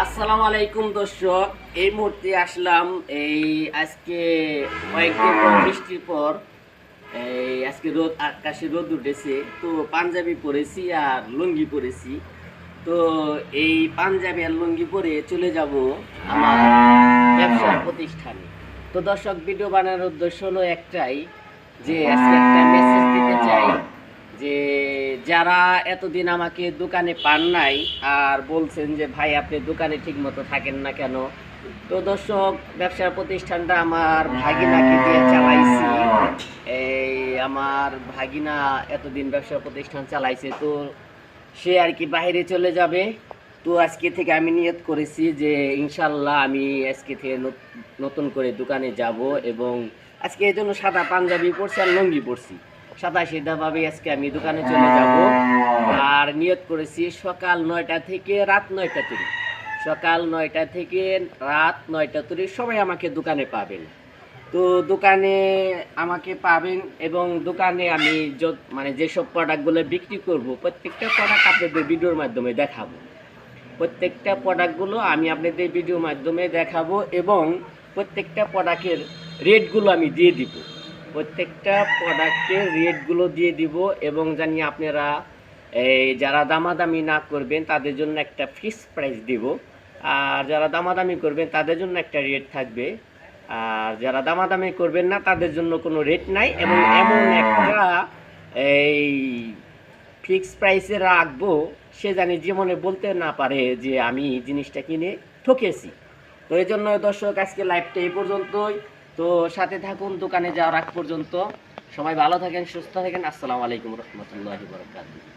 আসসালামু আলাইকুম দর্শক, এই মুহূর্তে আসলাম এই আজকে কয়েকদিন পর বৃষ্টির পর আজকে আকাশে রোদ উঠেছে। তো পাঞ্জাবি পরেছি আর লুঙ্গি পরেছি। তো এই পাঞ্জাবি আর লুঙ্গি পরে চলে যাব আমার ব্যবসার প্রতিষ্ঠানে। তো দর্শক, ভিডিও বানানোর উদ্দেশ্য হলো একটাই, যে আজকে একটা মেসেজ দিতে চাই যে যারা এতদিন আমাকে দোকানে পান নাই আর বলছেন যে ভাই আপনি দোকানে ঠিক মতো থাকেন না কেন। তো দর্শক, ব্যবসার প্রতিষ্ঠানটা আমার ভাগিনাকে দিয়ে চালাইছি। এই আমার ভাগিনা এতদিন ব্যবসা প্রতিষ্ঠান চালাইছে, তো সে আর কি বাইরে চলে যাবে। তো আজকে থেকে আমি নিয়ত করেছি যে ইনশাল্লাহ আমি আজকে থেকে নতুন করে দোকানে যাব, এবং আজকে এই জন্য সাদা পাঞ্জাবি পরছি আর লুঙ্গি পরছি। সাদা সিধাভাবে আজকে আমি দোকানে চলে যাব। আর নিয়ত করেছি সকাল 9টা থেকে রাত 9টা তৈরি, সকাল 9টা থেকে রাত 9টা তৈরি সবাই আমাকে দোকানে পাবেন। তো দোকানে আমাকে পাবেন, এবং দোকানে আমি মানে যেসব প্রোডাক্টগুলো বিক্রি করব প্রত্যেকটা প্রোডাক্ট আপনাদের ভিডিওর মাধ্যমে দেখাবো। প্রত্যেকটা প্রোডাক্টগুলো আমি আপনাদের ভিডিওর মাধ্যমে দেখাবো, এবং প্রত্যেকটা প্রোডাক্টের রেটগুলো আমি দিয়ে দিব। প্রত্যেকটা প্রোডাক্টের রেটগুলো দিয়ে দিব, এবং জানি আপনারা এই যারা দামাদামি না করবেন তাদের জন্য একটা ফিক্সড প্রাইস দিব, আর যারা দামাদামি করবেন তাদের জন্য একটা রেট থাকবে, আর যারা দামাদামি করবেন না তাদের জন্য কোনো রেট নাই। এবং এমন একটা এই ফিক্সড প্রাইসে রাখবো সে জানি জীবনে বলতে না পারে যে আমি জিনিসটা কিনে ঠকেছি। তো এই জন্য দর্শক, আজকে লাইভটা এই পর্যন্তই। তো সাথে থাকুন দোকানে যাওয়ার আগ পর্যন্ত। সবাই ভালো থাকেন, সুস্থ থাকেন। আসসালামু আলাইকুম রহমতুল্লাহি ওয়া বারাকাতুহু।